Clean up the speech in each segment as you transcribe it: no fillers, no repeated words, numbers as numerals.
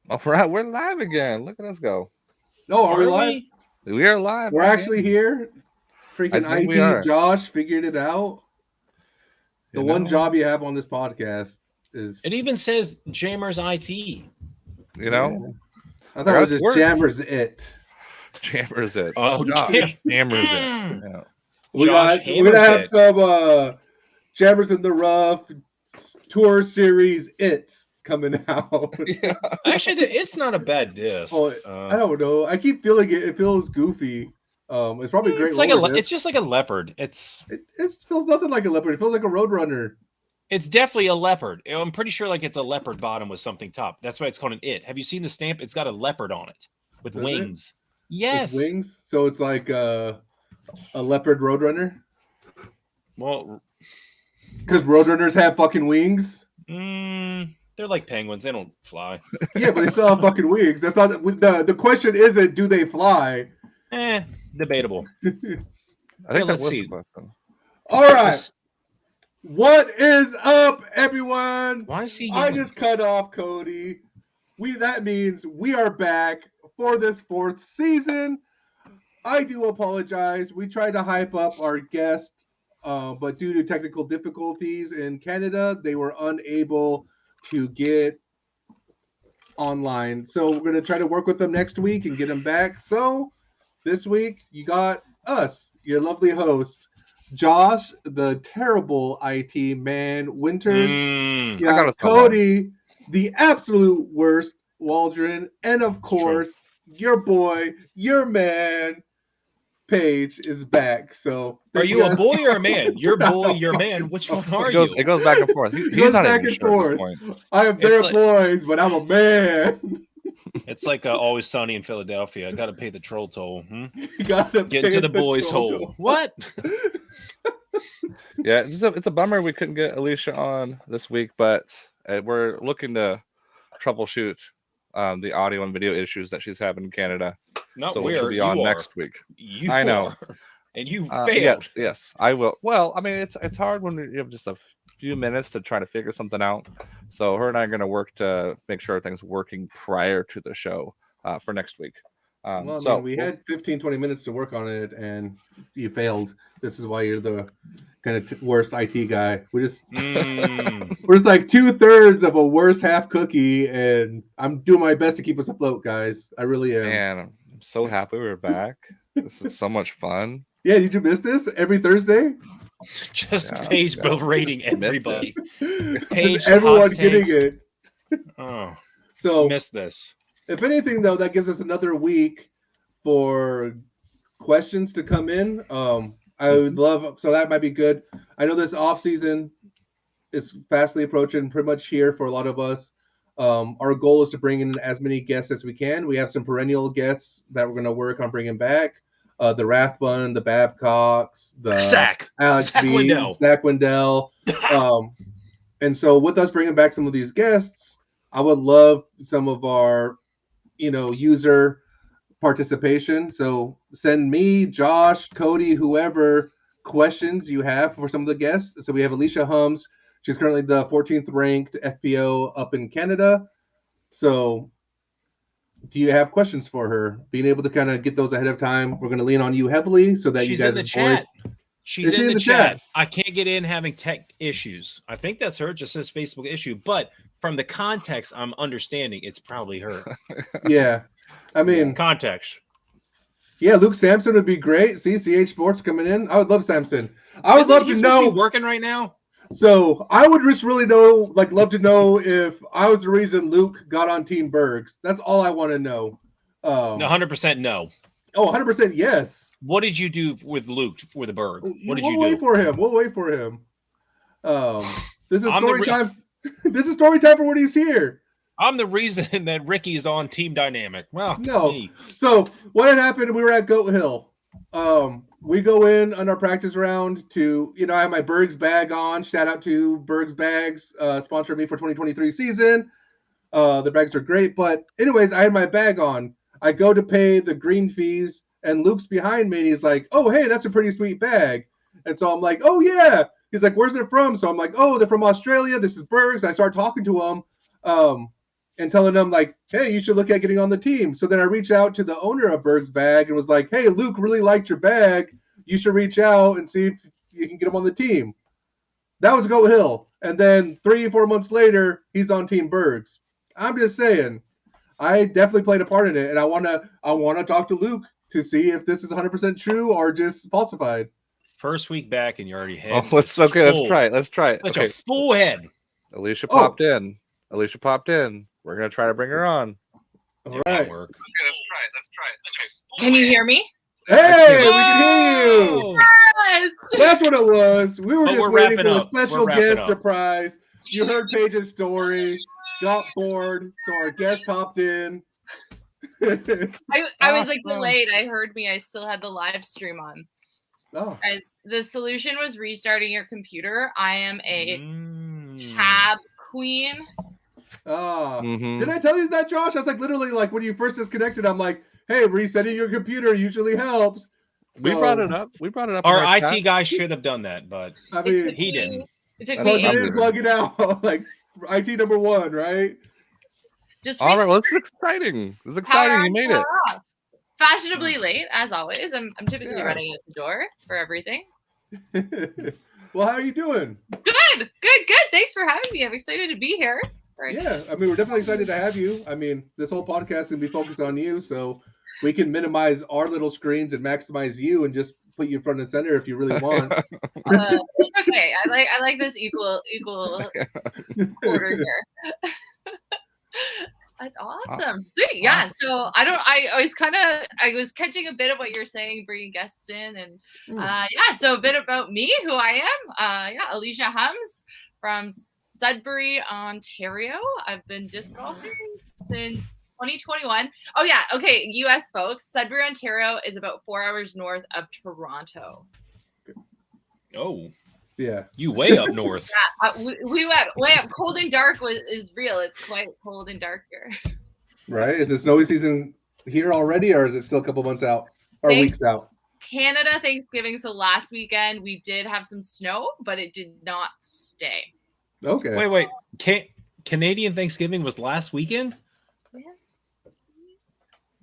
All right, we're live again. Look at us go. No, are we Are live? we? We are live We're actually again. here. I Freaking think we IT are. Josh figured it out. The You one know, job you have on this podcast is It even says Jammers IT. you yeah. know. I I thought it got was to just work. Jammers it. Jammers it. Oh, Josh hammers it. Yeah. Josh We're gonna hammers have it. some Jammers in the Rough tour series it coming out. Yeah. Actually, it's not a bad disc. Oh, I don't know. I keep feeling it. It feels goofy. It's probably a great It's like roller it's disc. just like a leopard. It feels nothing like a leopard. It feels like a Roadrunner. It's definitely a leopard. I'm pretty sure like it's a leopard bottom with something top. That's why it's called an it. Have you seen the stamp? It's got a leopard on it with Does it? wings. With Yes. wings. So it's like a leopard Roadrunner. Well, Because Roadrunners have fucking wings. they're like penguins. They don't fly. Yeah, but they still have fucking wings. That's not the question. Isn't do they fly? Debatable. I think that let's was see. the question. All right. What is up, everyone? Why is he? I just cut off Cody. That means we are back for this fourth season. I do apologize. We tried to hype up our guest, but due to technical difficulties in Canada, they were unable to get online. So we're going to try to work with them next week and get them back. So this week, you got us, your lovely host, Josh, the terrible IT man, Winters. Mm, You I got got us someone. Cody, the absolute worst, Waldron. And of course, your boy, your man, Paige is back. So are thank you a guys. boy or a man? Your boy, your man. Which one are you? It goes back and forth. It He's goes not back even and sure at forth. this point. I am It's their like- boys, but I'm a man. It's like Always Sunny in Philadelphia. I got to pay the troll toll. You gotta Get pay into the boys' toll. hole. What? Yeah, it's a bummer we couldn't get Alicia on this week, but we're looking to troubleshoot the audio and video issues that she's having in Canada. Not So where she'll be you on are. next week. You I know. are. And you failed. Yes, I will. Well, I mean, it's hard when you have just a few minutes to try to figure something out. So her and I are going to work to make sure everything's working prior to the show for next week. Well, I mean, we had 15, 20 minutes to work on it, and you failed. This is why you're the kind of worst IT guy. We're just like 2/3 of a worst half cookie, and I'm doing my best to keep us afloat, guys. I really am. Man, I'm so happy we're back. This is so much fun. Yeah, did you miss this every Thursday? Just Yeah, Paige yeah, berating just missed everybody. Just Paige everyone hot getting takes. it. Oh, So, missed this. if anything, though, that gives us another week for questions to come in. I would love, so that might be good. I know this off season is fastly approaching, pretty much here for a lot of us. Our goal is to bring in as many guests as we can. We have some perennial guests that we're going to work on bringing back. The Rathbun, the Babcocks, the Zach. Alex Zach B, Wendell. Zach Wendell. And so with us bringing back some of these guests, I would love some of our, user participation. So send me, Josh, Cody, whoever questions you have for some of the guests. So we have Alicia Hums. She's currently the 14th ranked FPO up in Canada. So do you have questions for her? Being able to kind of get those ahead of time. We're going to lean on you heavily so that She's you guys in the chat. She's in the chat. I can't get in having tech issues. I think that's her. It just says Facebook issue. But from the context, I'm understanding it's probably her. Yeah. I mean, context. Yeah, Luke Sampson would be great. See, CH Sports coming in. I would love Sampson. I would love to know. Working right now. So I would just really love to know if I was the reason Luke got on Team Bergs. That's all I want to know. 100% no. Oh, 100% yes. What did you do with Luke with the Berg? What did you do? We'll wait for him. This is story time. This is story time for when he's here. I'm the reason that Ricky is on Team Dynamic. Well, no. Me. So what had happened? We were at Goat Hill. We go in on our practice round to, I have my Bergs bag on. Shout out to Bergs Bags, sponsored me for 2023 season. The bags are great. But anyways, I had my bag on. I go to pay the green fees, and Luke's behind me, and he's like, oh, hey, that's a pretty sweet bag. And so I'm like, oh, yeah. He's like, where's it from? So I'm like, oh, they're from Australia. This is Bergs. I start talking to him. and telling them like, hey, you should look at getting on the team. So then I reached out to the owner of Berg's Bag and was like, hey, Luke really liked your bag. You should reach out and see if you can get him on the team. That was Goat Hill. And then 3 or 4 months later, he's on Team Berg's. I'm just saying, I definitely played a part in it, and I wanna talk to Luke to see if this is 100% true or just falsified. First week back, and you already had. Oh, let's try it. Let's try it. Such Okay. a full head. Alicia popped in. We're gonna try to bring her on. All right. Work. Okay, let's try it. Okay. Can you hear me? Hey, we can hear you. Yes. That's what it was. We were But just we're waiting wrapping for a up. special We're wrapping guest up. surprise. You heard Paige's story, got bored, so our guest hopped in. I was like Awesome. delayed. I heard me. I still had the live stream on. Oh, Guys, the solution was restarting your computer. I am a Mm. tab queen. Mhm. Did I tell you that, Josh? I was like, literally, like when you first disconnected, I'm like, hey, resetting your computer usually helps. We So, brought it up. in Our chat. IT guy should have done that, but I It mean, took he me- didn't. It took I'm plug me it in, leaving. plug it out. Like IT number 1, right? just All right, restart well, this is exciting. This is power exciting. You on, made it. power off. Fashionably late, as always. I'm typically Yeah. running at the door for everything. Well, how are you doing? Good. Thanks for having me. I'm excited to be here. Sorry. Yeah, I mean, we're definitely excited to have you. I mean, this whole podcast is gonna be focused on you, so we can minimize our little screens and maximize you, and just put you front and center if you really want. It's okay. I like this equal order here. That's awesome. Sweet. Yeah. So I was catching a bit of what you're saying, bringing guests in, and yeah. So a bit about me, who I am. Alicia Hums from Sudbury, Ontario. I've been disc golfing since 2021. Oh yeah. Okay. US folks. Sudbury, Ontario is about 4 hours north of Toronto. Oh, Yeah. you way up north. We went way up. Cold and dark is real. It's quite cold and dark here. Right? Is it snowy season here already, or is it still a couple months out or weeks out? Canada Thanksgiving. So last weekend we did have some snow, but it did not stay. Okay. Wait. Canadian Thanksgiving was last weekend? Yeah.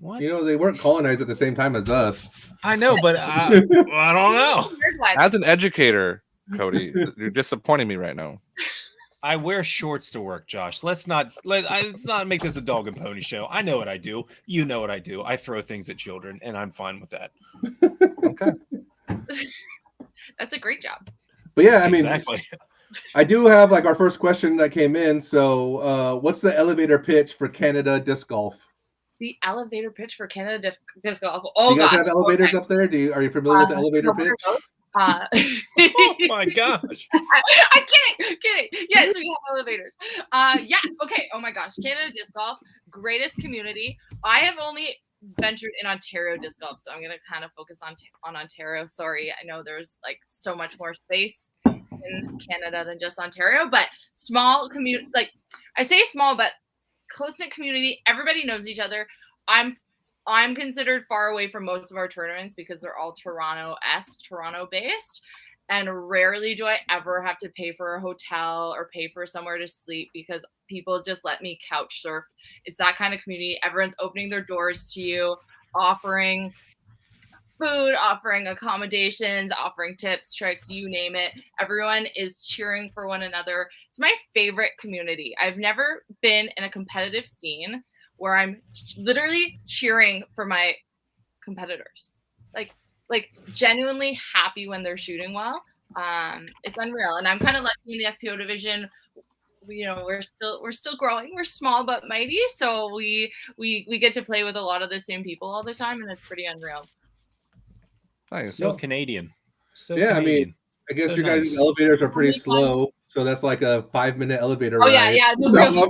What? You know, they weren't colonized at the same time as us. I know, but I don't know. Weird one. As an educator, Cody, you're disappointing me right now. I wear shorts to work, Josh. Let's not make this a dog and pony show. I know what I do. You know what I do. I throw things at children, and I'm fine with that. Okay. That's a great job. But yeah, I mean, exactly. I do have like our first question that came in. So, what's the elevator pitch for Canada disc golf? The elevator pitch for Canada disc golf. Do Oh you guys god. have elevators Okay. up there? Are you familiar with the elevator pitch? Oh my gosh. I'm kidding. Yes, we have elevators. Yeah. Okay. Oh my gosh. Canada disc golf, greatest community. I have only ventured in Ontario disc golf, so I'm gonna kind of focus on Ontario. Sorry, I know there's like so much more space in Canada than just Ontario, but small community. Like I say small, but close-knit community. Everybody knows each other. I'm considered far away from most of our tournaments because they're all Toronto based. And rarely do I ever have to pay for a hotel or pay for somewhere to sleep because people just let me couch surf. It's that kind of community. Everyone's opening their doors to you, offering food, offering accommodations, offering tips, tricks, you name it. Everyone is cheering for one another. It's my favorite community. I've never been in a competitive scene where I'm literally cheering for my competitors. Like genuinely happy when they're shooting well. It's unreal. And I'm kind of lucky in the FPO division. You know, we're still growing. We're small but mighty. So we get to play with a lot of the same people all the time, and it's pretty unreal. Nice. So Canadian. So Yeah, I mean, Canadian. I guess So your guys' nice. elevators are pretty How many slow, so that's like a 5-minute elevator Oh ride. yeah, the real.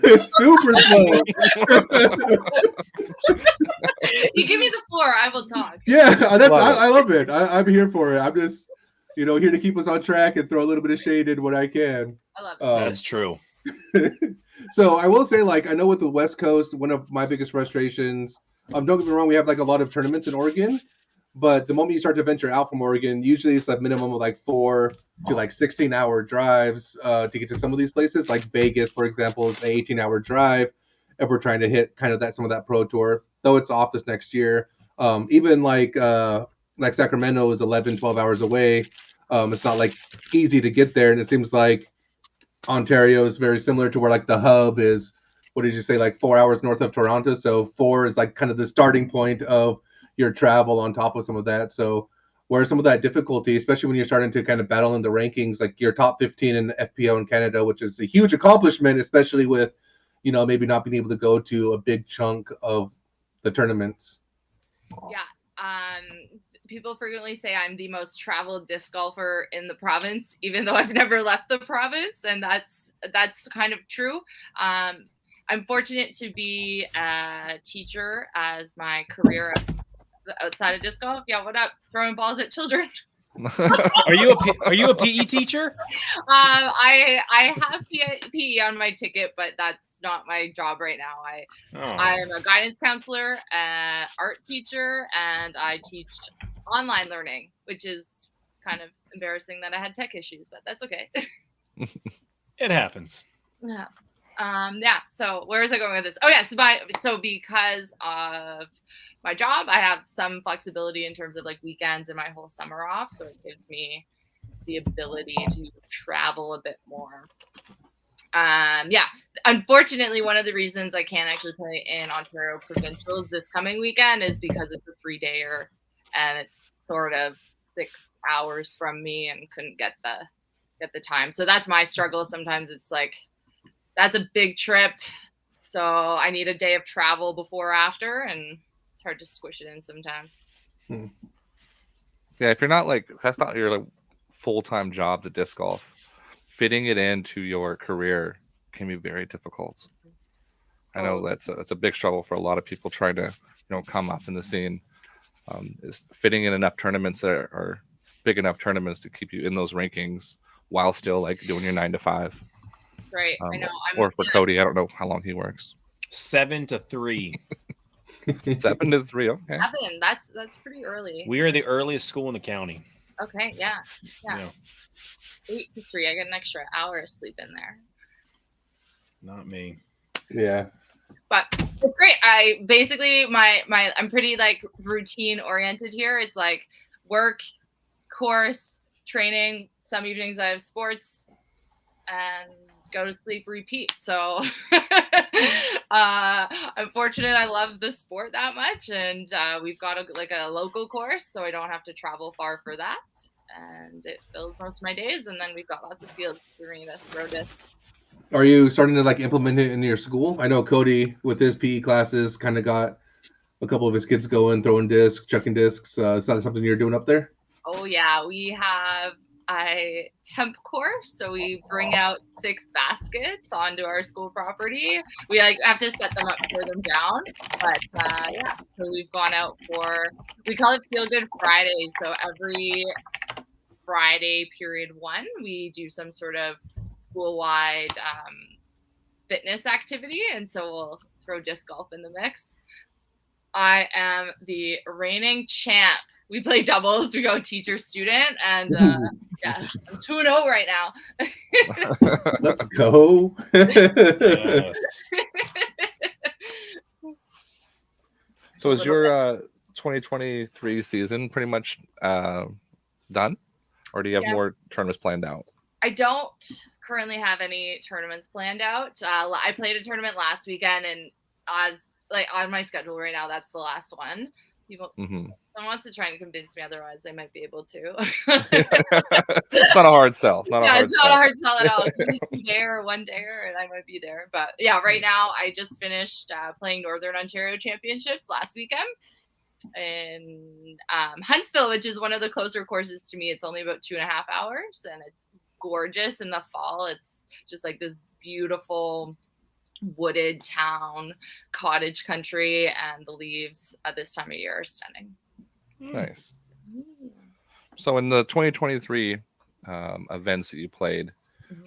It's super slow. You give me the floor, I will talk. Yeah, Love it. I love it. I'm here for it. I'm just, here to keep us on track and throw a little bit of shade in what I can. I love it. That's true. So I will say, like, I know with the West Coast, one of my biggest frustrations, don't get me wrong, we have like a lot of tournaments in Oregon, but the moment you start to venture out from Oregon, usually it's a minimum of like 4 to like 16-hour drives to get to some of these places. Like Vegas, for example, is an 18-hour drive if we're trying to hit kind of that some of that pro tour, though it's off this next year. Even like Sacramento is 11, 12 hours away. It's not like easy to get there, and it seems like Ontario is very similar to where like the hub is. What did you say, like 4 hours north of Toronto? So 4 is like kind of the starting point of your travel on top of some of that. So where some of that difficulty, especially when you're starting to kind of battle in the rankings, like your top 15 in FPO in Canada, which is a huge accomplishment, especially with, you know, maybe not being able to go to a big chunk of the tournaments. Yeah. People frequently say I'm the most traveled disc golfer in the province, even though I've never left the province, and that's kind of true. I'm fortunate to be a teacher as my career outside of disc golf. Yeah, what up? Throwing balls at children. Are you a PE teacher? I have PE on my ticket, but that's not my job right now. I'm a guidance counselor, art teacher, and I teach online learning, which is kind of embarrassing that I had tech issues, but that's okay. It happens. Yeah. Yeah. So where is I going with this? Oh yes, so because of my job, I have some flexibility in terms of like weekends and my whole summer off, so it gives me the ability to travel a bit more. Yeah. Unfortunately, one of the reasons I can't actually play in Ontario Provincials this coming weekend is because it's a 3-dayer, and it's sort of 6 hours from me, and couldn't get the time. So that's my struggle. Sometimes it's like that's a big trip, so I need a day of travel before or after, and it's hard to squish it in sometimes. Yeah, if you're not like, that's not your like full-time job to disc golf, fitting it into your career can be very difficult. I know that's a big struggle for a lot of people trying to, you know, come up in the scene. Is fitting in enough tournaments that are big enough tournaments to keep you in those rankings while still like doing your 9 to 5. Right. I know. Or for Cody, I don't know how long he works. 7 to 3. 7 to 3. Okay. 7. That's pretty early. We are the earliest school in the county. Okay. Yeah. 8 to 3. I get an extra hour of sleep in there. Not me. Yeah. But it's great. I basically I'm pretty like routine oriented here. It's like work, course, training. Some evenings I have sports, and go to sleep, repeat. So I'm fortunate. I love the sport that much, and we've got a local course, so I don't have to travel far for that, and it fills most of my days. And then we've got lots of fields for me to throw discs. Are you starting to like implement it in your school? I know Cody with his PE classes kind of got a couple of his kids going, throwing discs, chucking discs. Is that something you're doing up there? Oh yeah, we have a temp course, so we bring out 6 baskets onto our school property. We like have to set them up, tear them down, but yeah. So we've gone out we call it Feel Good Fridays. So every Friday, period 1, we do some sort of school-wide fitness activity, and so we'll throw disc golf in the mix. I am the reigning champ. We play doubles. We go teacher-student, and yeah, I'm 2-0 right now. Let's go. Yes. So is your 2023 season pretty much done, or do you have more tournaments planned out? I don't currently have any tournaments planned out. I played a tournament last weekend, and as like on my schedule right now, that's the last one. Someone wants to try and convince me otherwise, they might be able to. It's not a hard sell. It's not a hard sell at all. Maybe 2 day or 1 day, and I might be there. But yeah, right now I just finished playing Northern Ontario Championships last weekend in Huntsville, which is one of the closer courses to me. It's only about 2.5 hours, and it's gorgeous in the fall. It's just like this beautiful wooded town, cottage country, and the leaves at this time of year are stunning. Nice. So in the 2023 events that you played,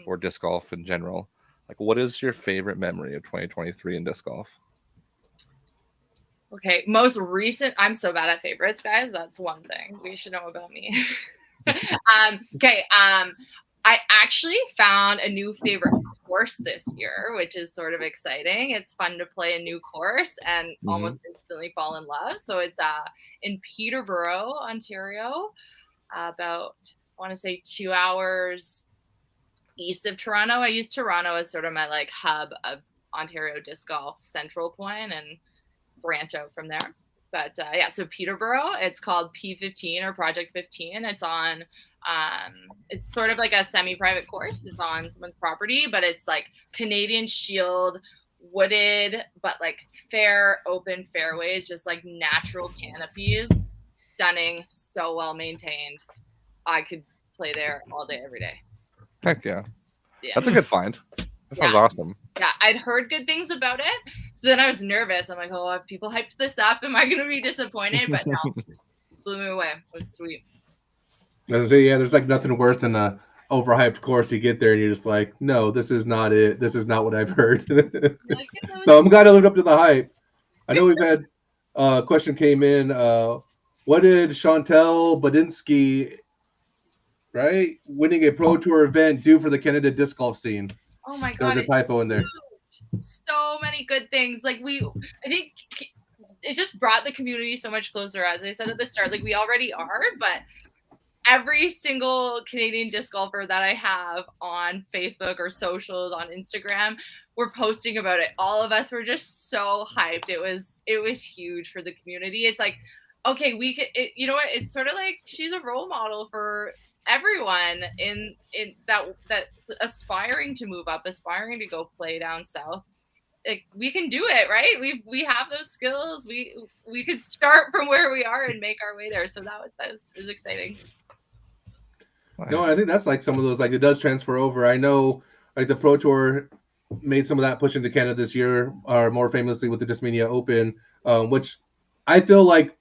or disc golf in general, like what is your favorite memory of 2023 in disc golf? Okay, most recent. I'm so bad at favorites, guys. That's one thing we should know about me. Okay. I actually found a new favorite course this year, which is sort of exciting. It's fun to play a new course and almost instantly fall in love. So it's in Peterborough, Ontario, about, I want to say 2 hours east of Toronto. I use Toronto as sort of my like hub of Ontario disc golf central point and branch out from there. But yeah, so Peterborough, it's called P15 or Project 15. It's on, it's sort of like a semi-private course. It's on someone's property, but it's like Canadian Shield, wooded, but like fair, open fairways, just like natural canopies. Stunning, so well maintained. I could play there all day, every day. Heck yeah. Yeah. That's a good find. That sounds awesome. Yeah, I'd heard good things about it. So then I was nervous. I'm like, oh, have people hyped this up? Am I going to be disappointed? But no, blew me away. It was sweet. I was saying, yeah, there's like nothing worse than a overhyped course. You get there and you're just like, no, this is not it. This is not what I've heard. So I'm glad I lived up to the hype. I know we've had a question came in. What did Chantel Badinsky, right, winning a Pro Tour event do for the Canada disc golf scene? Oh my God. There's a typo in there. So many good things. Like I think it just brought the community so much closer. As I said at the start, like we already are, but every single Canadian disc golfer that I have on Facebook or socials, on Instagram, we're posting about it. All of us were just so hyped. It was huge for the community. It's like, okay, we could, you know what? It's sort of like she's a role model for everyone in that's aspiring to move up, aspiring to go play down south. Like, we can do it, right? We have those skills. We could start from where we are and make our way there. So that was exciting. Nice. No, I think that's like some of those, like it does transfer over. I know like the Pro Tour made some of that push into Canada this year, or more famously with the Discmania Open, which I feel like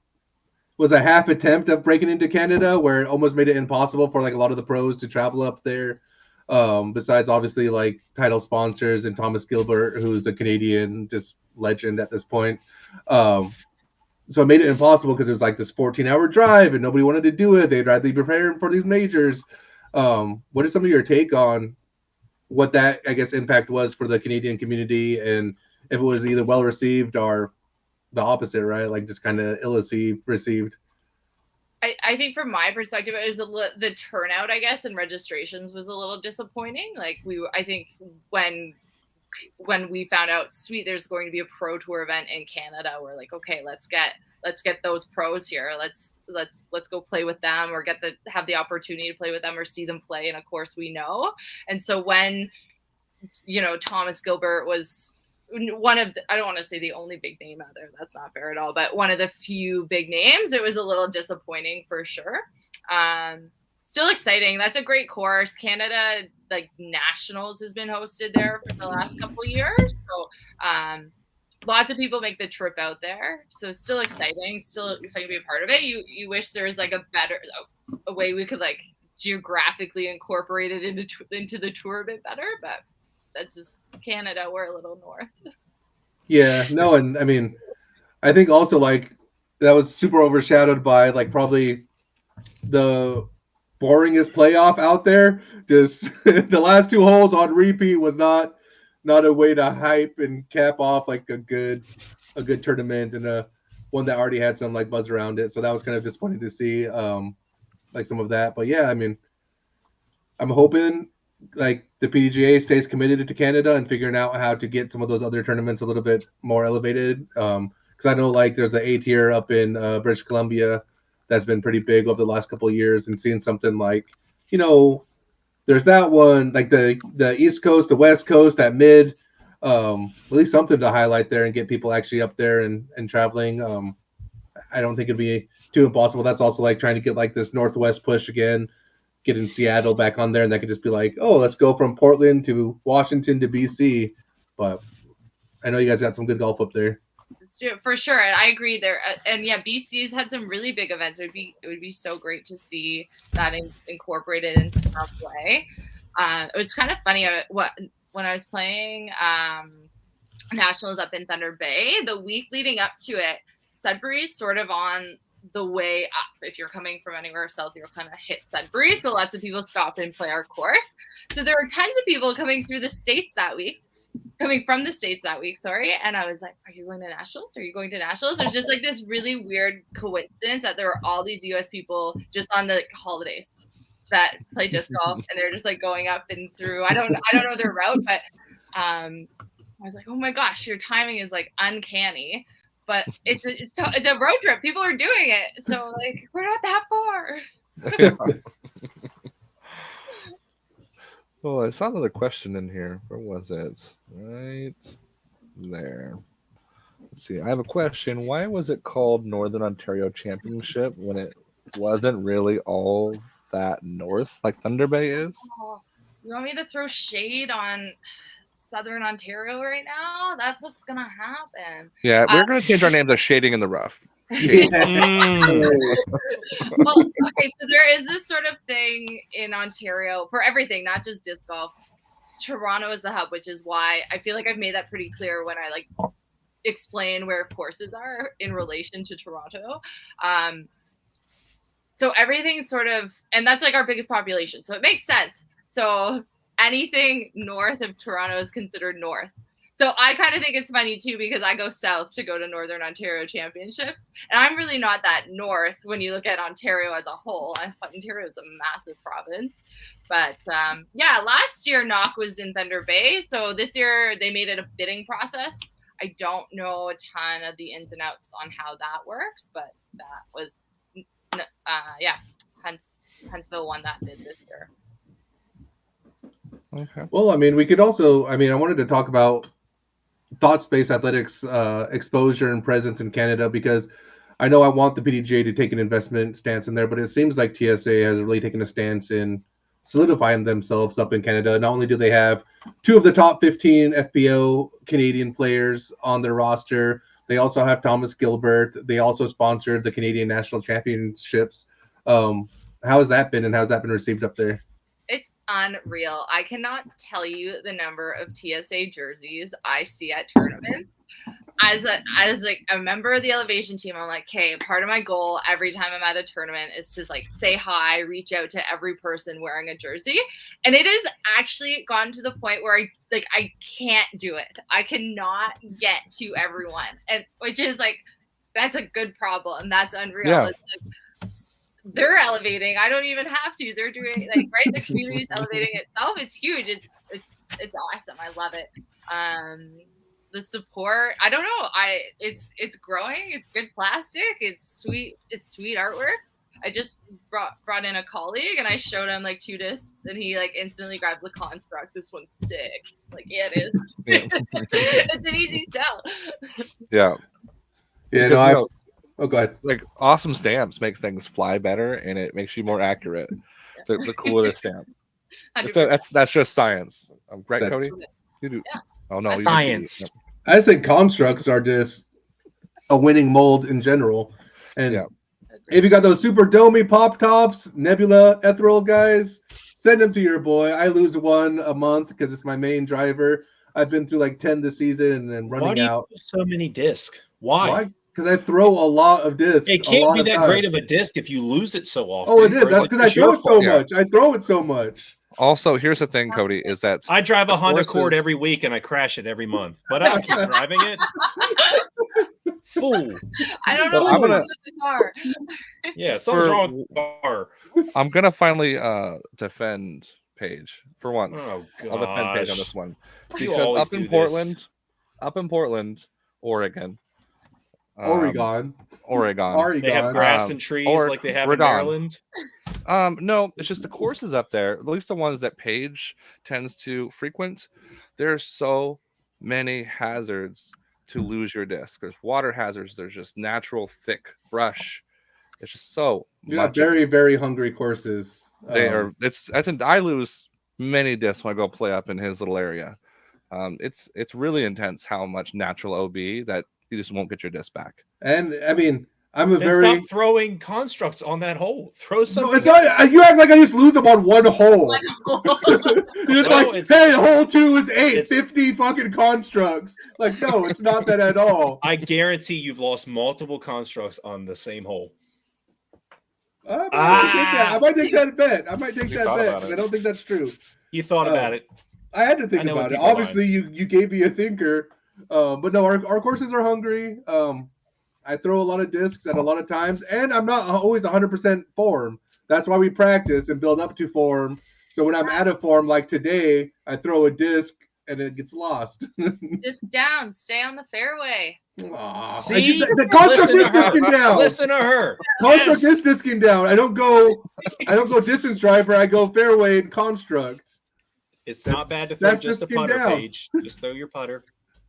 was a half attempt of breaking into Canada, where it almost made it impossible for like a lot of the pros to travel up there. Besides obviously like title sponsors and Thomas Gilbert, who's a Canadian just legend at this point. So it made it impossible because it was like this 14-hour drive and nobody wanted to do it. They'd rather be preparing for these majors. What is some of your take on what that, I guess, impact was for the Canadian community, and if it was either well received or the opposite, right? Like just kind of ill-received. I think from my perspective, it was the turnout, I guess, and registrations was a little disappointing. Like I think when we found out, sweet, there's going to be a Pro Tour event in Canada, we're like, okay, let's get those pros here. Let's go play with them, or have the opportunity to play with them, or see them play in a course we know. And so when, Thomas Gilbert was one of I don't want to say the only big name out there, that's not fair at all, but one of the few big names, it was a little disappointing for sure. Still exciting. That's a great course. Canada, like Nationals, has been hosted there for the last couple of years. So lots of people make the trip out there. So still exciting to be a part of it. You wish there was like a way we could like geographically incorporate it into the tour a bit better, but that's just Canada. We're a little north. Yeah, no, and I mean, I think also like that was super overshadowed by like probably the boringest playoff out there. Just the last two holes on repeat was not a way to hype and cap off like a good tournament, and one that already had some like buzz around it. So that was kind of disappointing to see like some of that. But yeah, I mean, I'm hoping like the PDGA stays committed to Canada and figuring out how to get some of those other tournaments a little bit more elevated. Because I know like there's the A tier up in British Columbia that's been pretty big over the last couple of years, and seeing something like, there's that one, like the East Coast, the West Coast, that mid, at least something to highlight there and get people actually up there and traveling. I don't think it'd be too impossible. That's also like trying to get like this Northwest push again, getting Seattle back on there, and that could just be like, oh, let's go from Portland to Washington to BC. But I know you guys got some good golf up there. For sure, and I agree there. And yeah, BC's had some really big events. It would be so great to see that incorporated in some way. It was kind of funny when I was playing Nationals up in Thunder Bay, the week leading up to it, Sudbury's sort of on the way up. If you're coming from anywhere south, you'll kind of hit Sudbury. So lots of people stop and play our course. So there were tons of people coming from the States that week. Sorry. And I was like, are you going to nationals? Are you going to nationals? There's just like this really weird coincidence that there were all these US people just on the holidays that play disc golf, and they're just like going up and through. I don't know their route, but I was like, oh my gosh, your timing is like uncanny. But it's a road trip. People are doing it, so like we're not that far. Yeah. Oh, I saw another question in here. Where was it? Right there. Let's see. I have a question. Why was it called Northern Ontario Championship when it wasn't really all that north like Thunder Bay is? Oh, you want me to throw shade on Southern Ontario right now? That's what's gonna happen. Yeah, we're gonna change our name to Shading in the Rough. Well, okay, so there is this sort of thing in Ontario for everything, not just disc golf. Toronto is the hub, which is why I feel like I've made that pretty clear when I like explain where courses are in relation to Toronto. So everything's sort of, and that's like our biggest population, so it makes sense. So anything north of Toronto is considered north. So I kind of think it's funny too, because I go south to go to Northern Ontario Championships, and I'm really not that north when you look at Ontario as a whole. Ontario is a massive province. But yeah, last year NOC was in Thunder Bay, so this year they made it a bidding process. I don't know a ton of the ins and outs on how that works, but that was, yeah, Huntsville won that bid this year. Okay. Well, I mean, we could also, I wanted to talk about Thought Space Athletics exposure and presence in Canada, because I know I want the PDGA to take an investment stance in there, but it seems like TSA has really taken a stance in solidifying themselves up in Canada. Not only do they have 2 of the top 15 FPO Canadian players on their roster, they also have Thomas Gilbert. They also sponsored the Canadian National Championships. How has that been, and how's that been received up there? It's unreal. I cannot tell you the number of TSA jerseys I see at tournaments. As like a member of the elevation team, I'm like, okay, part of my goal every time I'm at a tournament is to like say hi, reach out to every person wearing a jersey. And it has actually gotten to the point where I can't do it. I cannot get to everyone. And which is like, that's a good problem. That's unreal. Yeah. It's like, they're elevating. I don't even have to. They're doing like, right, the community's elevating itself. It's huge. It's awesome. I love it. The support, I don't know. It's growing. It's good plastic. It's sweet artwork. I just brought in a colleague, and I showed him like 2 discs, and he like instantly grabbed the construct. This one's sick. Like, yeah, it is. Yeah. It's an easy sell. Yeah. Yeah, Because, oh, go ahead. like awesome stamps make things fly better, and it makes you more accurate. The cooler the stamp. 100%. That's just science. Right, That's- Cody? You do. Yeah. Oh no, you do. Science. I just think constructs are just a winning mold in general. And Yeah. if you got those super domey pop tops, Nebula ethereal guys, send them to your boy. I lose 1 a month because it's my main driver. I've been through like 10 this season and then Why running do you out. use so many discs? Why? Because I throw a lot of discs. It can't be that great of a disc if you lose it so often. Oh, it is. Or That's like, because I it's throw your it so fault. Yeah. much. I throw it so much. Also, here's the thing, Cody, is that I drive a Honda Accord Horses- every week and I crash it every month, but I keep driving it. Fool. I don't So know I'm what's gonna- wrong with the car. Yeah, something's For- wrong with the car. I'm gonna finally defend Paige for once. Oh, I'll defend Paige on gosh. this one You because always up in do this. Portland, Oregon, Oregon. They have grass Um, and trees or like they have Oregon. in Maryland. No, it's just the courses up there. At least the ones that Paige tends to frequent. There's so many hazards to lose your disc. There's water hazards. There's just natural thick brush. It's just so You got much. of it. very, very hungry courses. They are. I lose many discs when I go play up in his little area. It's really intense how much natural OB that you just won't get your disc back. And I mean, I'm a Then very. stop throwing constructs on that hole. Throw No, something. it's not, you act like I just lose them on 1 hole. It's No, like, it's- hey, hole 2 is 8, it's- 50 fucking constructs. Like, no, it's not that at all. I guarantee you've lost multiple constructs on the same hole. I might take that bet. I might take You that thought bet. about 'Cause it. I don't think that's true. You thought about it. I had to think I know when about it. people are Obviously, you gave me a thinker. But no, our courses are hungry. I throw a lot of discs at a lot of times, and I'm not always 100% form. That's why we practice and build up to form. So when I'm out of form, like today, I throw a disc and it gets lost. Disc down, stay on the fairway. Aw, See? the construct Listen is to her. discing down. Listen to her. Construct Yes. is discing down. I don't go distance driver. I go fairway and construct. It's not bad to throw That's just a disking putter, down. Paige. Just throw your putter.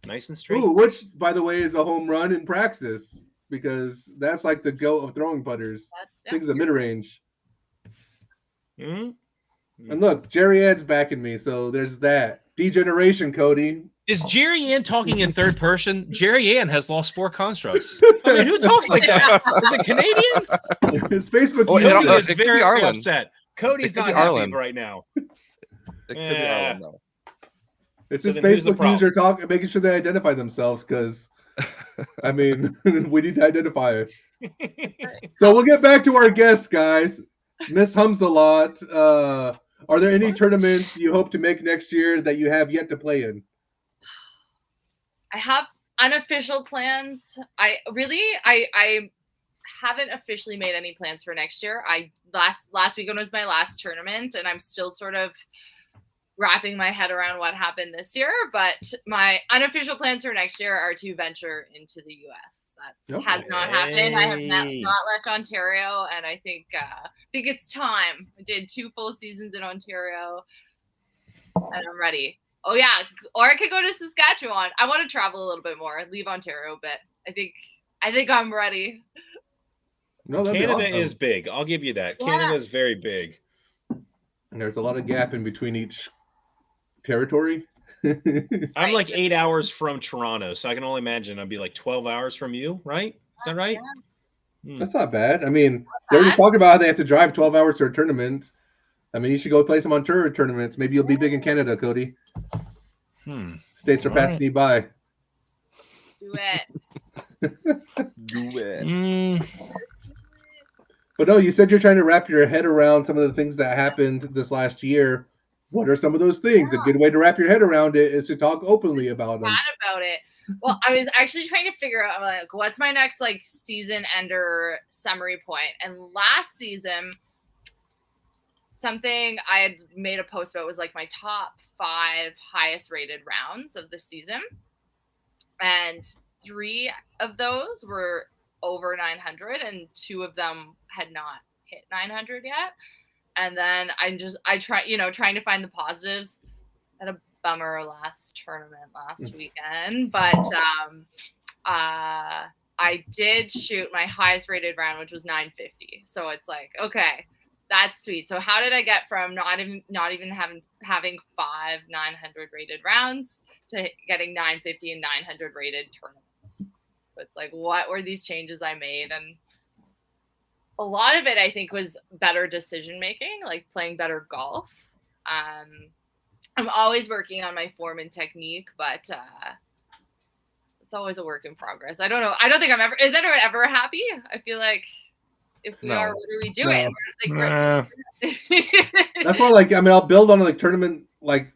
Nice and straight. Ooh, which, by the way, is a home run in Praxis because that's like the go of throwing putters. Things are mid range. Mm-hmm. And look, Jerry Ann's backing me, so there's that. Degeneration, Cody. Is Jerry Ann talking in third person? Jerry Ann has lost 4 constructs. I mean, who talks like that? Is it Canadian? His Facebook Oh, user. no, Cody is it could be very Ireland. upset. Cody's It could not be happy Ireland. right now. It could be Yeah. Ireland, though. It's So his then who's the Facebook problem? user making sure they identify themselves because, I mean, we need to identify it. So we'll get back to our guest, guys. Miss Hums a lot. Are there any tournaments you hope to make next year that you have yet to play in? I have unofficial plans. I haven't officially made any plans for next year. Last weekend was my last tournament, and I'm still sort of wrapping my head around what happened this year. But my unofficial plans for next year are to venture into the U.S. That has not happened. I have not left Ontario, and I think it's time. I did 2 full seasons in Ontario, and I'm ready. Oh yeah, or I could go to Saskatchewan. I want to travel a little bit more, leave Ontario, but I think I'm ready. No, that'd be Canada awesome. is big. I'll give you that. Yeah. Canada is very big. And there's a lot of gap in between each territory. I'm like 8 hours from Toronto, so I can only imagine I'd be like 12 hours from you, right? Is that right? Yeah. That's not bad. I mean, they're just talking about how they have to drive 12 hours to a tournament. I mean, you should go play some Ontario tournaments. Maybe you'll be big in Canada, Cody. States are passing you by. Do it. Do it. But no, you said you're trying to wrap your head around some of the things that happened this last year. What are some of those things? A good way to wrap your head around it is to talk openly about them. Mad about it. Well, I was actually trying to figure out like what's my next like season ender summary point. And last season, something I had made a post about was like my top 5 highest rated rounds of the season. And 3 of those were over 900 and 2 of them had not hit 900 yet. And then trying to find the positives. Had a bummer last tournament last weekend, but I did shoot my highest rated round, which was 950. So it's like, okay, that's sweet. So how did I get from not even having 5 900 rated rounds to getting 950 and 900 rated tournaments? So it's like, what were these changes I made? And a lot of it, I think, was better decision making, like playing better golf. I'm always working on my form and technique, but it's always a work in progress. I don't know. I don't think is anyone ever happy? I feel like if we are, what are we doing? No. That's why, like, I mean, I'll build on like tournament, like,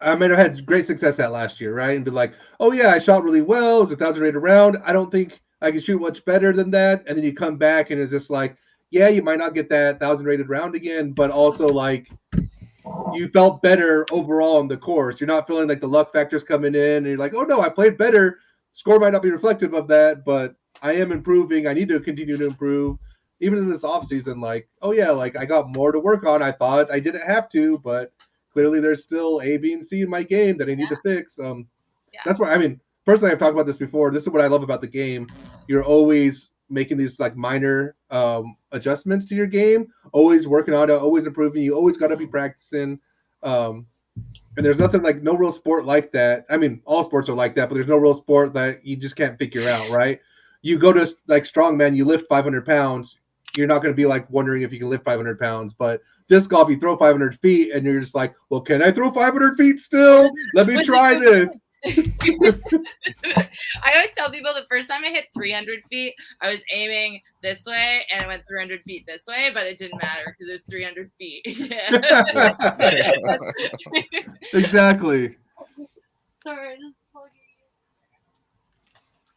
I mean, I had great success at last year, right? And be like, oh yeah, I shot really well. It was 1,000 rated round. I don't think I can shoot much better than that. And then you come back and it's just like, yeah, you might not get that 1,000 rated round again, but also like you felt better overall on the course. You're not feeling like the luck factors coming in and you're like, oh no, I played better. Score might not be reflective of that, but I am improving. I need to continue to improve. Even in this off season, like, oh yeah, like I got more to work on. I thought I didn't have to, but clearly there's still A, B, and C in my game that I need to fix. That's why, I mean, personally, I've talked about this before. This is what I love about the game. You're always making these like minor adjustments to your game, always working on it, always improving. You always got to be practicing. And there's nothing like no real sport like that. I mean, all sports are like that, but there's no real sport that you just can't figure out, right? You go to like strongman, you lift 500 pounds. You're not going to be like wondering if you can lift 500 pounds, but disc golf, you throw 500 feet and you're just like, well, can I throw 500 feet still? Let me try this. I always tell people the first time I hit 300 feet, I was aiming this way and it went 300 feet this way, but it didn't matter because it was 300 feet. Exactly. Sorry, just plugging.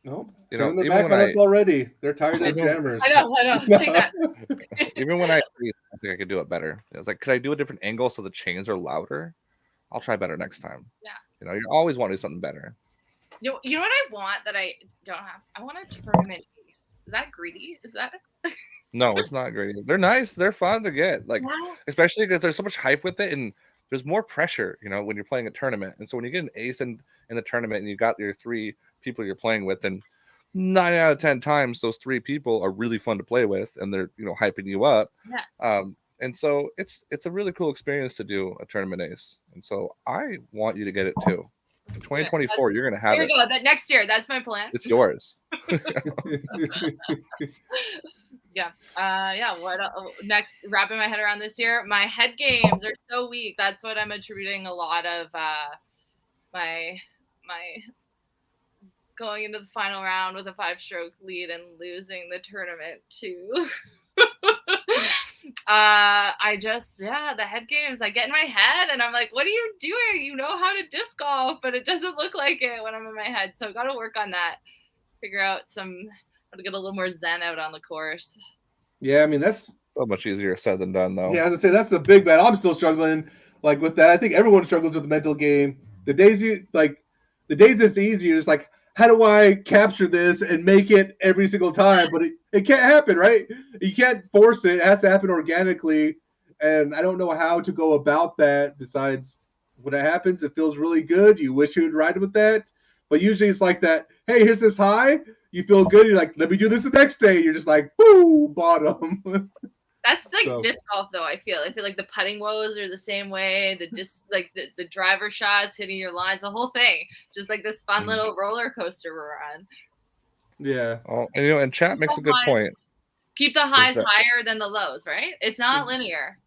Nope. You know, Turning their even back when on us already. They're tired of Even- jammers. I know. Take that. even when I think I could do it better. It was like, could I do a different angle so the chains are louder? I'll try better next time. Yeah. You know, you always want to do something better. You know what I want that I don't have? I want a tournament ace. Is that greedy? Is that? No, it's not great. They're nice. They're fun to get. Like, Yeah. especially because there's so much hype with it and there's more pressure, you know, when you're playing a tournament. And so when you get an ace in the tournament and you got your 3 people you're playing with, and 9 out of 10 times those 3 people are really fun to play with and they're, you know, hyping you up. Yeah. And so it's a really cool experience to do a tournament ace. And so I want you to get it too. In 2024, you're gonna have Here it. we go. That next year. That's my plan. It's yours. Yeah. What next? Wrapping my head around this year. My head games are so weak. That's what I'm attributing a lot of my going into the final round with a 5-stroke lead and losing the tournament to. The head games. I get in my head and I'm like, what are you doing? You know how to disc golf, but it doesn't look like it when I'm in my head. So I've got to work on that. Figure out how to get a little more zen out on the course. Yeah, I mean that's So much easier said than done, though. yeah. I was gonna say that's the big bet. I'm still struggling like with that. I think everyone struggles with the mental game. The days it's easy, you're just like, how do I capture this and make it every single time? But it can't happen, right? You can't force it. It has to happen organically. And I don't know how to go about that besides when it happens, it feels really good. You wish you would ride with that. But usually it's like that, hey, here's this high. You feel good. You're like, let me do this the next day. You're just like, whoo, bottom. That's like So- disc golf, though. I feel like the putting woes are the same way. The disc, like the driver shots, hitting your lines, the whole thing. Just like this fun little roller coaster we're on. Yeah. Oh, and you know, and chat makes a good point. Keep the highs that- higher than the lows, right? It's not linear.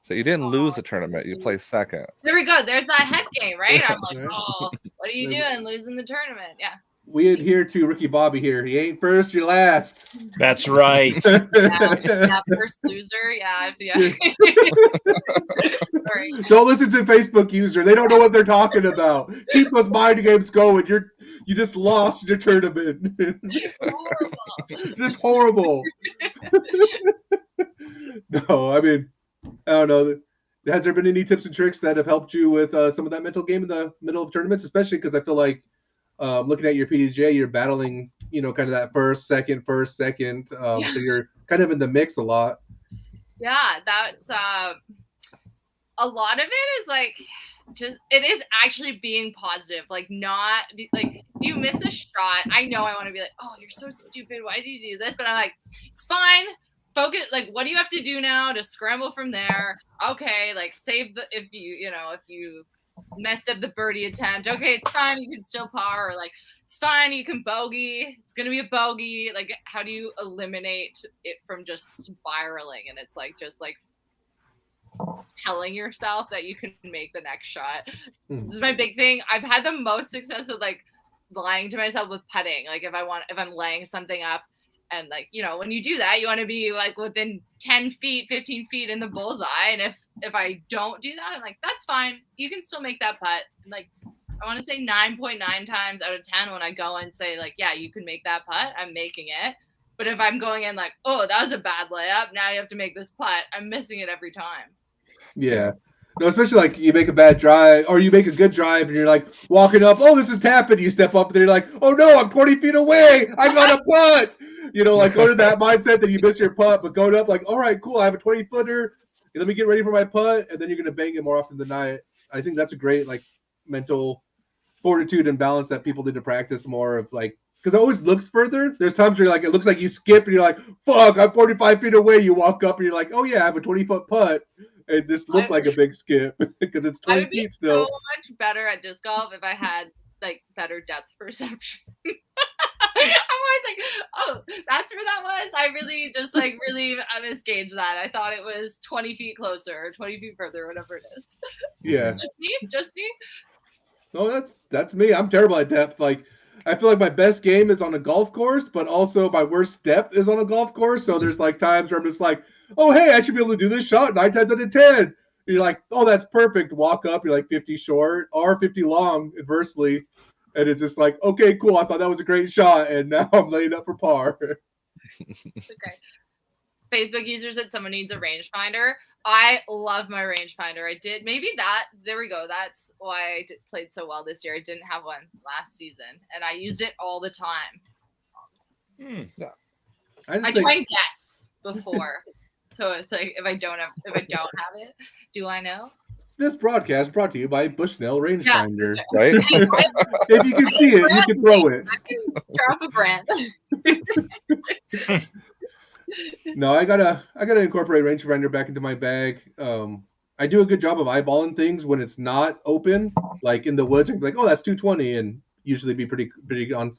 So you didn't lose the tournament; you placed second. There we go. There's that head game, right? I'm like, Right. oh, what are you doing? Losing the tournament? Yeah. We adhere to Ricky Bobby here. He ain't first, you're last. That's right. Yeah, first loser. Yeah. Sorry. Don't listen to Facebook user. They don't know what they're talking about. Keep those mind games going. You just lost your tournament. Horrible. Just horrible. No, I mean, I don't know. Has there been any tips and tricks that have helped you with some of that mental game in the middle of tournaments? Especially because I feel like looking at your PDJ, you're battling, kind of that first, second. So you're kind of in the mix a lot. Yeah, that's a lot of it is like it is actually being positive, like not like you miss a shot. I know I want to be like, oh, you're so stupid. Why did you do this? But I'm like, it's fine. Focus. Like, what do you have to do now to scramble from there? Okay, like save the if you messed up the birdie attempt. Okay, it's fine. You can still par. Or like, it's fine. You can bogey. It's gonna be a bogey. Like, how do you eliminate it from just spiraling? And it's like just like telling yourself that you can make the next shot. This is my big thing. I've had the most success with like lying to myself with putting. Like if I'm laying something up and like, when you do that, you want to be like within 10 feet, 15 feet in the bullseye. And if I don't do that, I'm like, that's fine. You can still make that putt. And like, I want to say 9.9 times out of 10 when I go and say like, yeah, you can make that putt, I'm making it. But if I'm going in like, oh, that was a bad layup, now you have to make this putt, I'm missing it every time. Yeah. No, especially like you make a bad drive or you make a good drive and you're like walking up, oh, this is tapping. You step up and then you're like, oh no, I'm 20 feet away. I got a putt. Like go to that mindset that you missed your putt, but going up like, all right, cool. I have a 20-footer. Let me get ready for my putt. And then you're going to bang it more often than not. I think that's a great like mental fortitude and balance that people need to practice more of like, because it always looks further. There's times where you're like, it looks like you skip and you're like, fuck, I'm 45 feet away. You walk up and you're like, oh yeah, I have a 20-foot putt. And this looked like a big skip because it's 20 feet still. I would be so much better at disc golf if I had like better depth perception. I'm always like, oh, that's where that was. I really just like I misgauged that. I thought it was 20 feet closer or 20 feet further, whatever it is. Yeah. Just me? No, that's me. I'm terrible at depth. Like, I feel like my best game is on a golf course, but also my worst depth is on a golf course. So there's like times where I'm just like, oh hey, I should be able to do this shot 9 times out of 10. And you're like, oh that's perfect. Walk up, you're like 50 short or 50 long, inversely, and it's just like, okay, cool. I thought that was a great shot, and now I'm laying up for par. Okay. Facebook user said someone needs a rangefinder. I love my rangefinder. I did. Maybe that. There we go. That's why I played so well this year. I didn't have one last season, and I used it all the time. Yeah. I I try and guess before, so it's like if I don't have it, do I know? This broadcast brought to you by Bushnell Rangefinder. Yeah, Right? hey, If you can see it, you can throw it. drop a brand. No, I gotta incorporate rangefinder back into my bag. I do a good job of eyeballing things when it's not open, like in the woods. I can be like, oh, that's 220, and usually be pretty on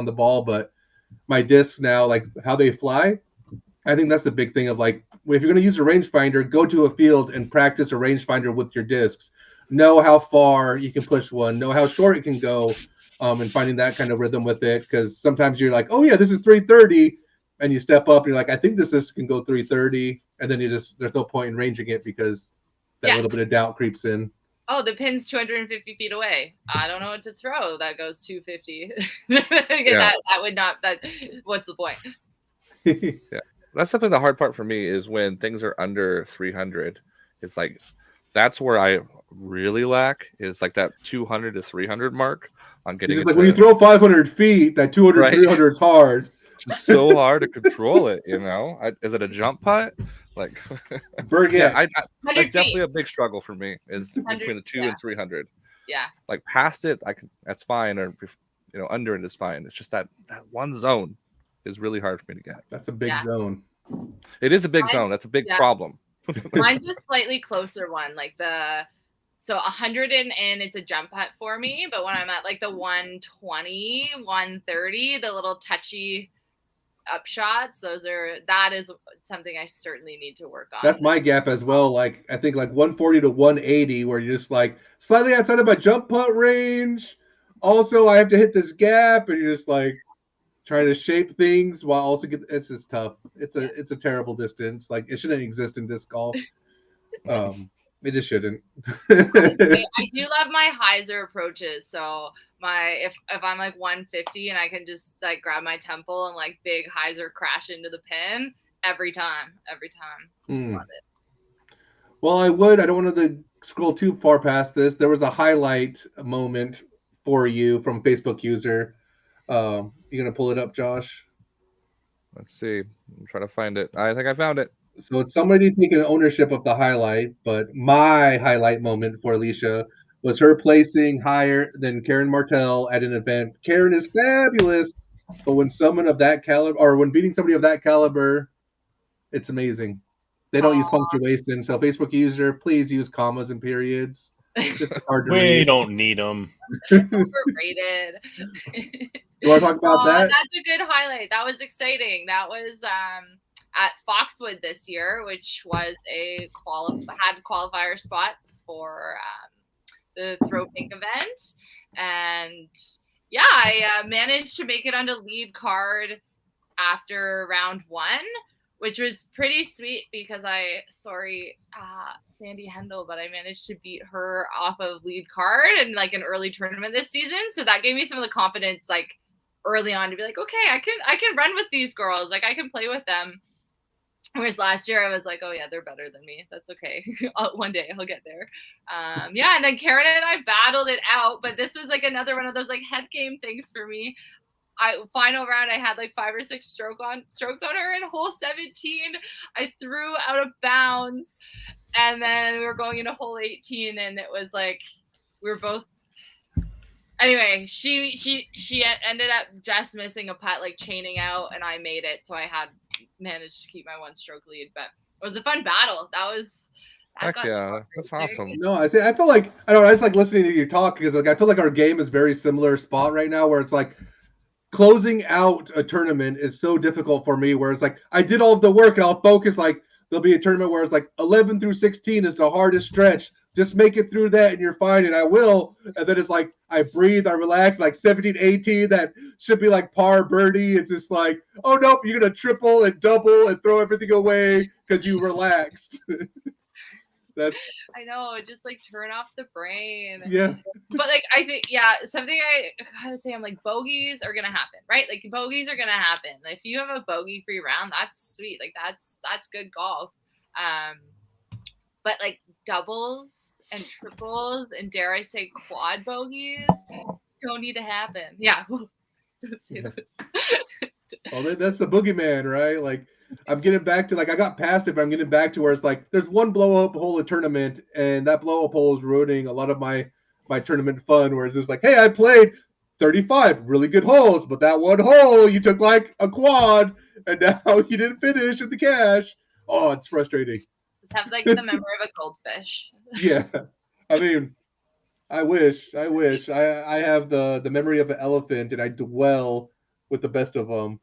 the ball. But my discs now, like how they fly, I think that's the big thing of like, if you're gonna use a rangefinder, go to a field and practice a rangefinder with your discs. Know how far you can push one. Know how short it can go, and finding that kind of rhythm with it. Because sometimes you're like, oh yeah, this is 330. And you step up, and you're like, I think this can go 330, and then there's no point in ranging it because that little bit of doubt creeps in. Oh, the pin's 250 feet away. I don't know what to throw. That goes 250. That would not. What's the point? Yeah, that's definitely the hard part for me is when things are under 300. It's like that's where I really lack is like that 200 to 300 mark on getting. It's like when you throw 500 feet, that 200, right. 300 is hard. It's so hard to control it, you know. Is it a jump putt? Like, yeah, that's definitely a big struggle for me. Is between the 200 and 300. Yeah. Like past it, that's fine, or under it is fine. It's just that one zone is really hard for me to get. That's a big zone. It is a big zone. That's a big problem. Mine's a slightly closer one, like so 100 and it's a jump putt for me. But when I'm at like the 120, 130, the little touchy upshots, that is something I certainly need to work on. That's my gap as well. Like I think like 140 to 180, where you're just like slightly outside of my jump putt range. Also, I have to hit this gap, and you're just like trying to shape things while also it's just tough. It's a terrible distance. Like it shouldn't exist in disc golf. It just shouldn't. I do love my hyzer approaches. So if I'm like 150 and I can just like grab my temple and like big hyzer crash into the pin every time. Love it. Well, I don't want to scroll too far past this. There was a highlight moment for you from Facebook user. You gonna pull it up, Josh? Let's see. I'm trying to find it. I think I found it. So it's somebody taking ownership of the highlight, but my highlight moment for Alicia was her placing higher than Karen Martell at an event. Karen is fabulous, but when someone of that caliber, or when beating somebody of that caliber, it's amazing. They don't use punctuation, so Facebook user, please use commas and periods. Just hard to read. Don't need them. Overrated. You want to talk about that? That's a good highlight. That was exciting. That was at Foxwood this year, which was had qualifier spots for the Throw Pink event. And yeah, I managed to make it onto lead card after round 1, which was pretty sweet because Sandy Hendel, but I managed to beat her off of lead card in like an early tournament this season. So that gave me some of the confidence like early on to be like, okay, I can run with these girls. Like I can play with them. Whereas last year I was like, oh yeah, they're better than me. That's okay. One day I'll get there. And then Karen and I battled it out, but this was like another one of those like head game things for me. Final round, I had like 5 or 6 strokes on her in hole 17. I threw out of bounds, and then we were going into hole 18, and it was like we were both. Anyway, she ended up just missing a putt, like chaining out, and I made it, so I had managed to keep my 1-stroke lead. But it was a fun battle. Heck yeah, that's awesome. No, I feel like I just like listening to you talk because like I feel like our game is very similar spot right now where it's like closing out a tournament is so difficult for me where it's like I did all of the work and I'll focus like there'll be a tournament where it's like 11 through 16 is the hardest stretch. Just make it through that and you're fine, and I will. And then it's like I breathe, I relax, like 17, 18, that should be like par birdie. It's just like, oh nope, you're gonna triple and double and throw everything away because you relaxed. I know, just like turn off the brain. Yeah. But like I think something I gotta say, I'm like, bogeys are gonna happen, right? Like bogeys are gonna happen. If you have a bogey free round, that's sweet. Like that's good golf. But like doubles and triples and dare I say quad bogeys don't need to happen. Yeah. Don't say that. Well, that's the boogeyman, right? Like, I'm getting back to, like, I got past it, but I'm getting back to where it's like there's one blow up hole in tournament, and that blow up hole is ruining a lot of my tournament fun. Where it's just like, hey, I played 35 really good holes, but that one hole you took like a quad, and now you didn't finish in the cash. Oh, it's frustrating. Just have like the memory of a goldfish. Yeah, I mean, I wish I have the memory of an elephant, and I dwell with the best of them.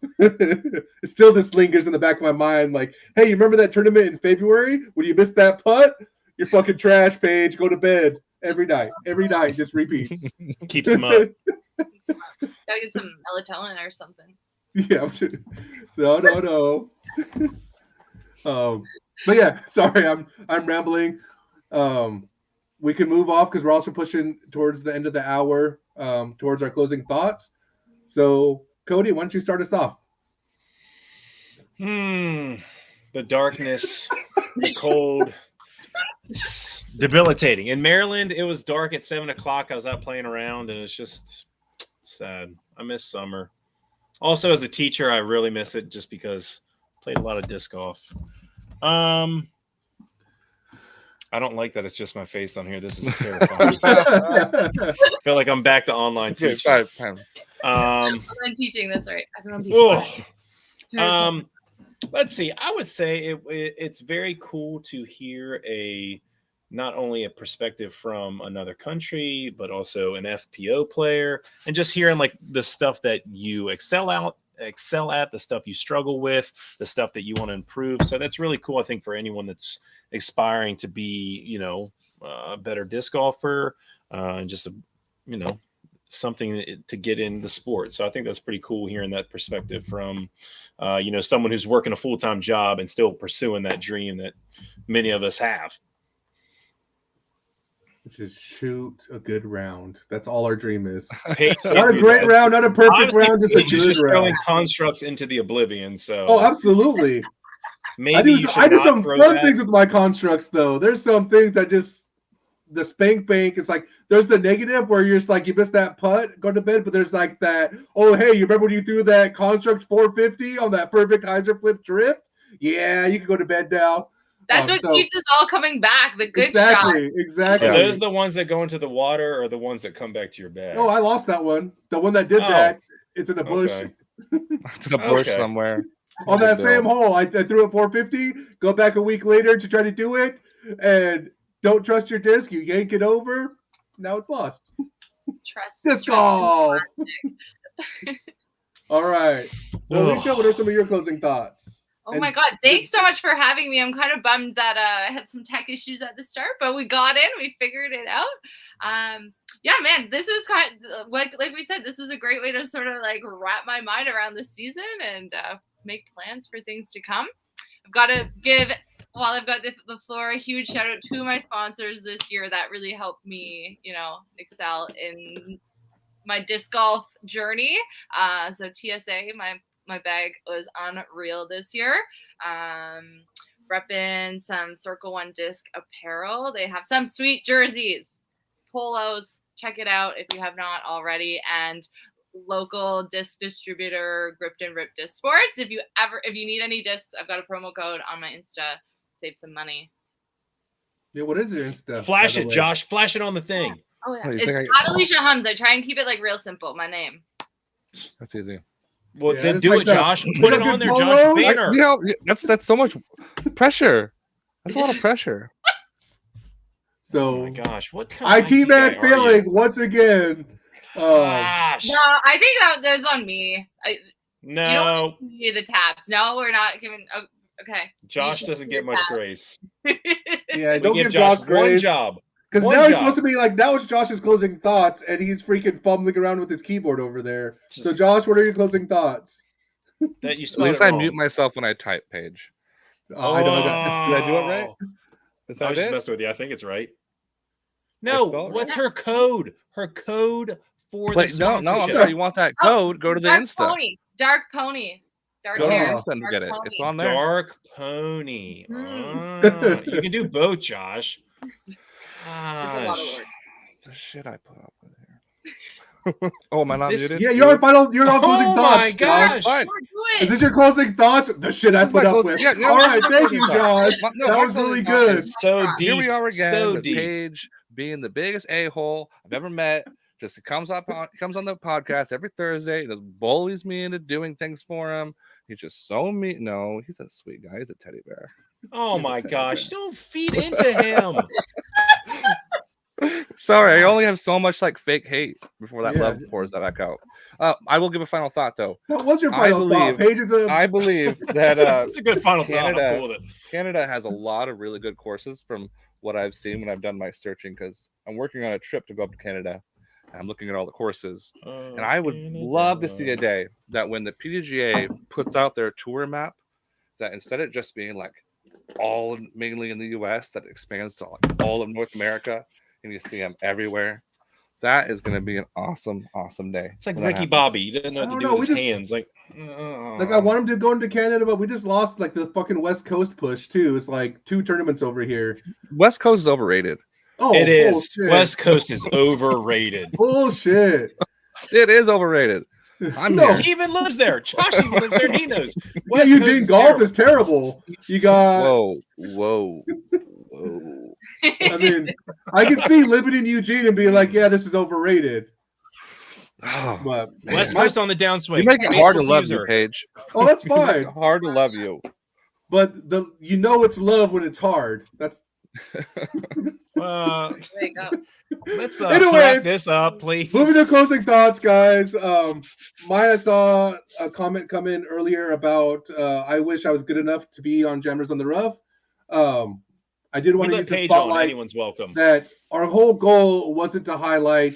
Still, this lingers in the back of my mind. Like, hey, you remember that tournament in February when you missed that putt? You're fucking trash, Paige. Go to bed every night. Every night, just repeats. Keeps them up. Gotta get some melatonin or something. Yeah. No. But yeah, sorry, I'm rambling. We can move off because we're also pushing towards the end of the hour, towards our closing thoughts. So, Cody, why don't you start us off? The darkness, the cold, it's debilitating. In Maryland, it was dark at 7 o'clock. I was out playing around, and it's just sad. I miss summer. Also, as a teacher, I really miss it just because I played a lot of disc golf. I don't like that it's just my face on here. This is terrifying. I feel like I'm back to online teaching. Online teaching, that's right. Everyone Let's see. I would say it's very cool to hear not only a perspective from another country, but also an FPO player, and just hearing like the stuff that you excel at, the stuff you struggle with, the stuff that you want to improve. So that's really cool, I think, for anyone that's aspiring to be, a better disc golfer, and just something to get in the sport. So I think that's pretty cool hearing that perspective from, someone who's working a full-time job and still pursuing that dream that many of us have. Which is shoot a good round. That's all our dream is. Not a great round, not a perfect round, just a good round. Throwing constructs into the oblivion. So absolutely. Maybe I do some fun things with my constructs, though. There's some things that the spank bank. It's like there's the negative where you're just like you missed that putt, go to bed. But there's like that. Oh, hey, you remember when you threw that construct 450 on that perfect hyzer flip drift? Yeah, you can go to bed now. That's what keeps us all coming back. The good Exactly. Are those the ones that go into the water or the ones that come back to your bag? Oh, I lost that one. The one that did that, it's in a bush. Okay. It's in a bush somewhere. On that same hole, I threw it 450, go back a week later to try to do it, and don't trust your disc. You yank it over, now it's lost. Disc golf. All right. Well, Alicia, what are some of your closing thoughts? Oh my God. Thanks so much for having me. I'm kind of bummed that I had some tech issues at the start, but we got in, we figured it out. Yeah, man, this was kind of, like we said, this was a great way to sort of like wrap my mind around the season and make plans for things to come. I've got to give, while I've got the floor, a huge shout out to my sponsors this year that really helped me, excel in my disc golf journey. So TSA, my bag was unreal this year. Repping some Circle One disc apparel. They have some sweet jerseys, polos. Check it out if you have not already. And local disc distributor, Gripped and Ripped Disc Sports. If you need any discs, I've got a promo code on my Insta. Save some money. Yeah, what is your Insta? Flash it, Josh. Flash it on the thing. Oh yeah, it's Alicia Hums. I try and keep it like real simple. My name. That's easy. Well, then do it, Josh. Put it on there, Josh. Banner. That's so much pressure. That's a lot of pressure. So, oh my gosh, what kind of IT man failing once again. Gosh. No, I think that's on me. No, you don't want to see the tabs. No, we're not giving. Okay. Josh doesn't get much grace. Yeah, don't give Josh grace. one job. Because One now he's job. supposed to be like, now it's Josh's closing thoughts, and he's freaking fumbling around with his keyboard over there. So, Just- Josh, what are your closing thoughts? That you At spelled least it I wrong. mute myself when I type, Paige. I know I got. Did I do it right? Is I that was just it? messing with you. I think it's right. spell No, it what's right? her code? Her code for the But no, I'm sponsorship. sorry. You want that code? Go to the Dark Insta. Pony. Dark Pony. Dark Go to the hair. Insta and Dark get it. Pony. It's on there. Dark Pony. Mm. You can do both, Josh. It's a lot of Gosh. work. The shit I put up with here. Oh, am I not This- muted? Yeah, you're on closing Oh thoughts. my Josh. gosh. Fine. Do Is this it. your closing thoughts? The shit I This is my put up closing- with. yeah, you know, All this right, is my thank closing you, thought. Josh. No, That my was closing really thought good. is, So Here deep. here we are again So with deep. Paige being the biggest a-hole I've ever met. Just comes on the podcast every Thursday and just bullies me into doing things for him. He's just so mean. No, he's a sweet guy. He's a teddy bear. Oh He's a my teddy gosh. bear. Don't feed into him. Sorry, I only have so much like fake hate before that Yeah. love pours that back out. I will give a final thought though. Now, what's your I final thought? believe- Paige is a. I believe that That's a good final thought. Canada- I'm cool with it. Canada has a lot of really good courses from what I've seen when I've done my searching, because I'm working on a trip to go up to Canada and I'm looking at all the courses. And I would love to see a day that when the PDGA puts out their tour map, that instead of just being like all mainly in the US, that expands to like all of North America and you see them everywhere. That is going to be an awesome, awesome day. It's like when that Ricky happens. Bobby. He doesn't know I what to don't do know, with we his just- hands. Like Like, I want him to go into Canada, but we just lost like the fucking West Coast push too. It's like 2 tournaments over here. West Coast is overrated. Oh, it is. bullshit. West Coast is overrated. Bullshit. It is overrated. I'm No. here. He even lives there. Josh even lives there. And he knows. Yeah, West Coast Eugene is golf terrible. is terrible. You got. Whoa. I mean, I can see living in Eugene and being like, yeah, this is overrated. Oh, But man. West Coast on the downswing. You make it hard to Facebook love user. you, Paige. oh, that's You make fine. it hard to love you. But it's love when it's hard. That's Uh, There you go. let's Anyways, wrap this up, please. moving to closing thoughts, guys. Maya saw a comment come in earlier about I wish I was good enough to be on Jammers on the Rough. I did We want to let use the Paige on. spotlight Anyone's welcome. that our whole goal wasn't to highlight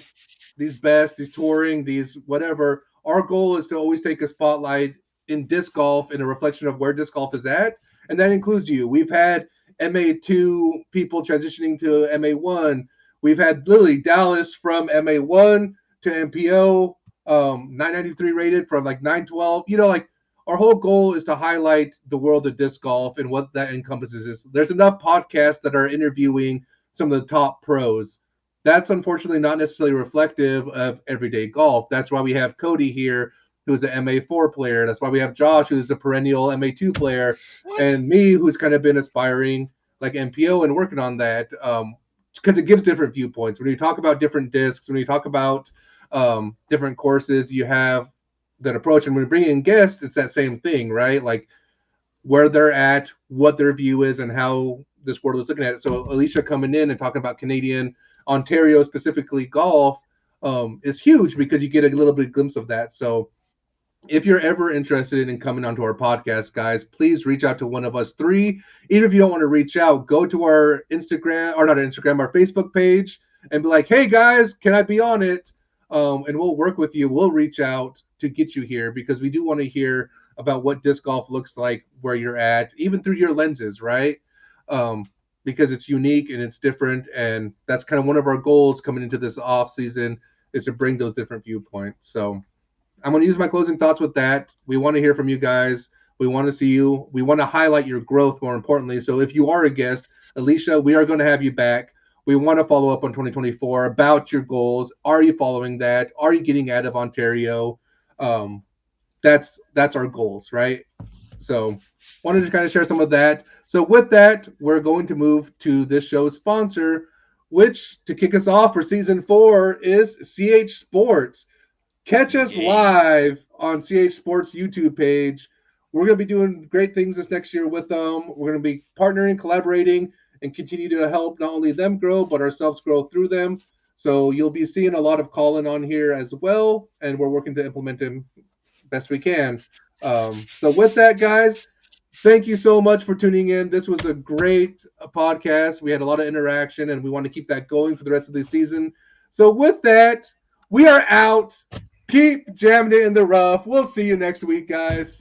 these best, these touring, these whatever. Our goal is to always take a spotlight in disc golf and a reflection of where disc golf is at, and that includes you. We've had MA2 people transitioning to MA1. We've had literally Dallas from MA1 to MPO, 993 rated from like 912. You know, like our whole goal is to highlight the world of disc golf and what that encompasses. There's enough podcasts that are interviewing some of the top pros. That's unfortunately not necessarily reflective of everyday golf. That's why we have Cody here, who's an MA4 player. That's why we have Josh, who's a perennial MA2 player, What? and me, who's kind of been aspiring like MPO and working on that, because it gives different viewpoints. When you talk about different discs, when you talk about different courses, you have that approach. And when we bring in guests, it's that same thing, right? Like where they're at, what their view is, and how this world is looking at it. So Alicia coming in and talking about Canadian, Ontario specifically golf is huge because you get a little bit of glimpse of that. So if you're ever interested in coming onto our podcast, guys, please reach out to one of us 3. Even if you don't want to reach out, go to our Instagram, or not Instagram, our Facebook page, and be like, hey, guys, can I be on it? And we'll work with you. We'll reach out to get you here because we do want to hear about what disc golf looks like where you're at, even through your lenses, right? Because it's unique and it's different. And that's kind of one of our goals coming into this off season is to bring those different viewpoints. So I'm going to use my closing thoughts with that. We want to hear from you guys. We want to see you. We want to highlight your growth more importantly. So if you are a guest, Alicia, we are going to have you back. We want to follow up on 2024 about your goals. Are you following that? Are you getting out of Ontario? That's our goals, right? So wanted to kind of share some of that. So with that, we're going to move to this show's sponsor, which to kick us off for season 4 is CH Sports. Catch us live on CH Sports YouTube page. We're going to be doing great things this next year with them. We're going to be partnering, collaborating, and continue to help not only them grow, but ourselves grow through them. So you'll be seeing a lot of Colin on here as well, and we're working to implement him best we can. So with that, guys, Thank you so much for tuning in. This was a great podcast. We had a lot of interaction, and we want to keep that going for the rest of the season. So with that, we are out. Keep jamming it in the rough. We'll see you next week, guys.